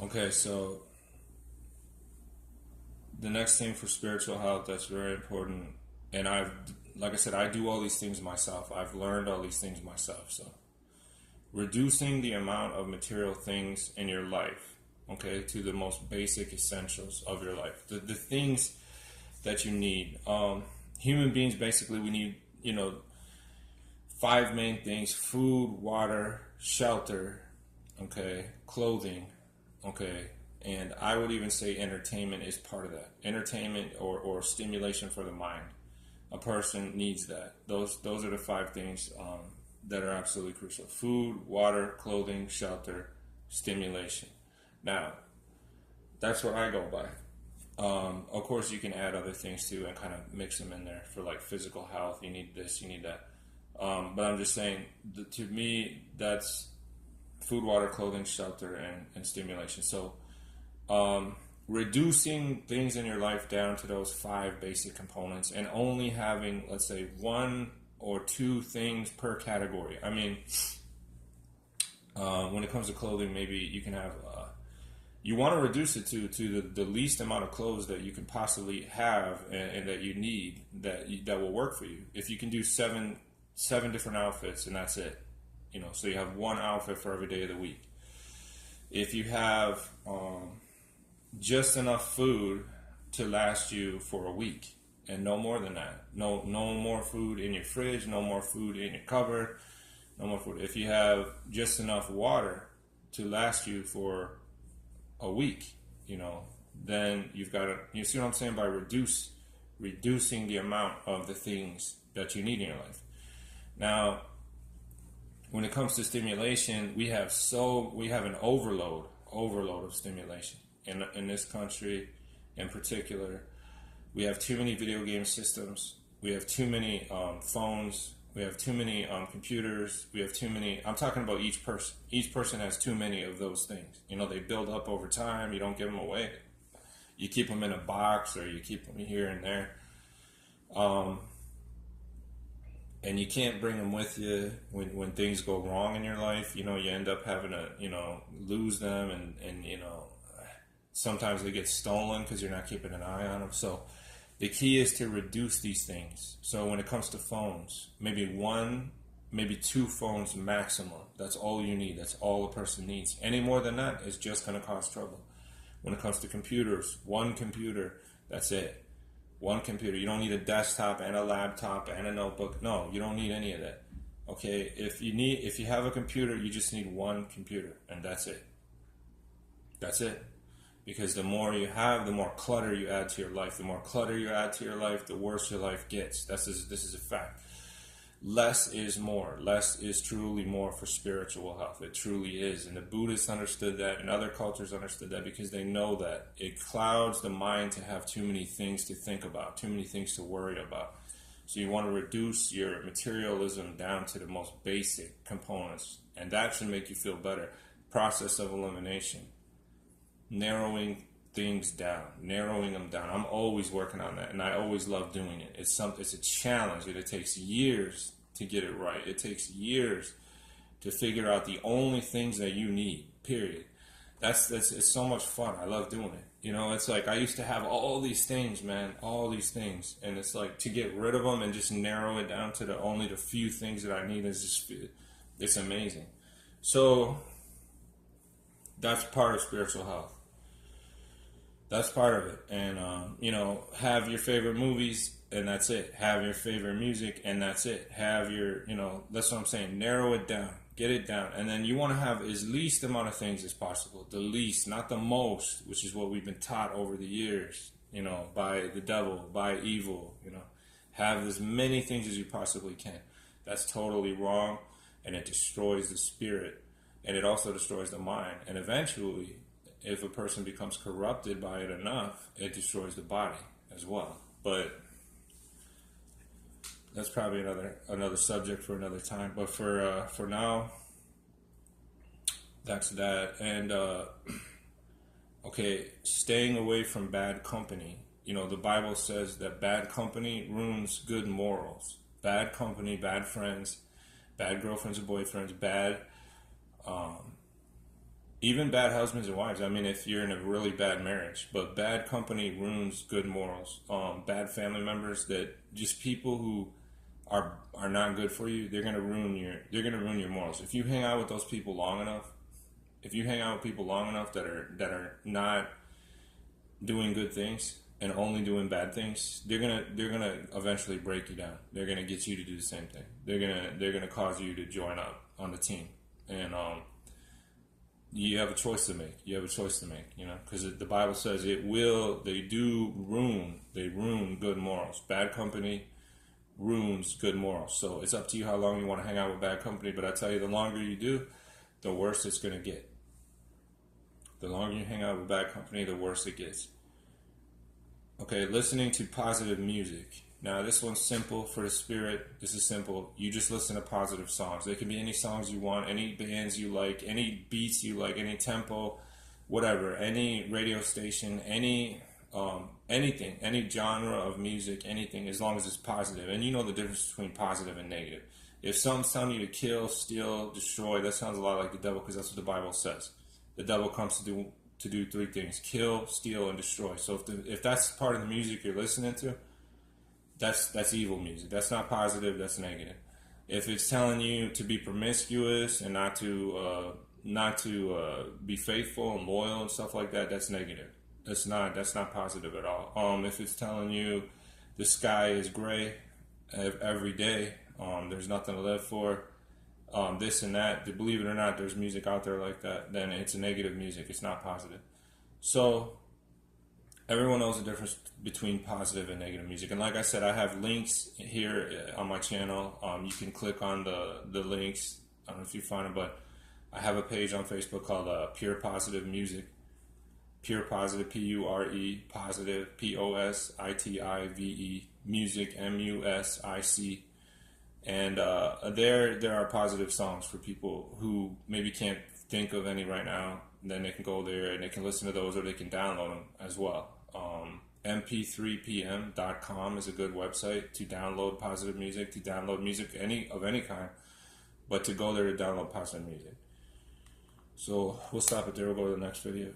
Okay, so the next thing for spiritual health that's very important, and like I said, I do all these things myself. I've learned all these things myself. So reducing the amount of material things in your life, okay, to the most basic essentials of your life, the things that you need. Human beings, basically, we need, five main things: food, water, shelter, okay, clothing, okay, and I would even say entertainment is part of that. Entertainment or stimulation for the mind. A person needs that. Those are the five things that are absolutely crucial: food, water, clothing, shelter, stimulation. Now, that's what I go by. Of course, you can add other things too and kind of mix them in there for like physical health. You need this, you need that. But I'm just saying, to me, that's food, water, clothing, shelter, and stimulation. So, reducing things in your life down to those five basic components and only having, let's say, one or two things per category. I mean, when it comes to clothing, maybe you can have, you want to reduce it to the least amount of clothes that you can possibly have and that you need that will work for you. If you can do seven different outfits and that's it, so you have one outfit for every day of the week. If you have just enough food to last you for a week and no more than that, no more food in your fridge, no more food in your cupboard, no more food. If you have just enough water to last you for a week, then you've got to, you see what I'm saying, by reducing the amount of the things that you need in your life. Now, when it comes to stimulation, we have an overload of stimulation in this country in particular. We have too many video game systems. We have too many phones. We have too many computers. We have too many. I'm talking about each person. Each person has too many of those things. They build up over time. You don't give them away. You keep them in a box or you keep them here and there. And you can't bring them with you when things go wrong in your life. You end up having to, lose them and sometimes they get stolen because you're not keeping an eye on them. So the key is to reduce these things. So when it comes to phones, maybe one, maybe two phones maximum. That's all you need. That's all a person needs. Any more than that is just going to cause trouble. When it comes to computers, one computer, that's it. One computer. You don't need a desktop and a laptop and a notebook. No, you don't need any of that. Okay, if you have a computer, you just need one computer and that's it. That's it. Because the more you have, the more clutter you add to your life. The more clutter you add to your life, the worse your life gets. This is a fact. Less is more. Less is truly more for spiritual health. It truly is. And the Buddhists understood that, and other cultures understood that because they know that it clouds the mind to have too many things to think about, too many things to worry about. So you want to reduce your materialism down to the most basic components, and that should make you feel better. Process of elimination. Narrowing things down, narrowing them down. I'm always working on that, and I always love doing it. It's a challenge, and it takes years to get it right. It takes years to figure out the only things that you need. Period. It's so much fun. I love doing it. It's like I used to have all these things, man, all these things, and it's like to get rid of them and just narrow it down to only the few things that I need is just, it's amazing. So that's part of spiritual health. That's part of it. And, have your favorite movies and that's it. Have your favorite music and that's it. Have your, that's what I'm saying. Narrow it down. Get it down. And then you want to have as least amount of things as possible. The least, not the most, which is what we've been taught over the years, by the devil, by evil, Have as many things as you possibly can. That's totally wrong. And it destroys the spirit. And it also destroys the mind. And eventually, if a person becomes corrupted by it enough, it destroys the body as well. But that's probably another subject for another time. But for now, that's that. And okay, staying away from bad company. The Bible says that bad company ruins good morals. Bad company, bad friends, bad girlfriends or boyfriends, bad even bad husbands and wives. I mean, if you're in a really bad marriage, but bad company ruins good morals. Bad family members, that just people who are not good for you, they're gonna ruin your morals. If you hang out with those people long enough, if you hang out with people long enough that are not doing good things and only doing bad things, they're gonna eventually break you down. They're gonna get you to do the same thing. They're gonna cause you to join up on the team, and you have a choice to make. You have a choice to make, because the Bible says they ruin good morals. Bad company ruins good morals. So it's up to you how long you want to hang out with bad company. But I tell you, the longer you do, the worse it's going to get. The longer you hang out with bad company, the worse it gets. Okay, listening to positive music. Now, this one's simple for the spirit. This is simple. You just listen to positive songs. They can be any songs you want, any bands you like, any beats you like, any tempo, whatever, any radio station, anything, any genre of music, anything, as long as it's positive. And you know the difference between positive and negative. If someone's telling you to kill, steal, destroy, that sounds a lot like the devil, because that's what the Bible says. The devil comes to do three things: kill, steal, and destroy. So if that's part of the music you're listening to, that's evil music. That's not positive. That's negative. If it's telling you to be promiscuous and not to be faithful and loyal and stuff like that, that's negative. That's not positive at all. If it's telling you the sky is gray every day, there's nothing to live for, this and that, believe it or not, there's music out there like that, then it's a negative music. It's not positive. So everyone knows the difference between positive and negative music. And like I said, I have links here on my channel. You can click on the links. I don't know if you find them, but I have a page on Facebook called Pure Positive Music. Pure Positive, Pure Positive, Positive Music, MUSIC. And there are positive songs for people who maybe can't think of any right now. Then they can go there and they can listen to those, or they can download them as well. mp3pm.com is a good website to download positive music, to download music of any kind, but to go there to download positive music. So we'll stop it there. We'll go to the next video.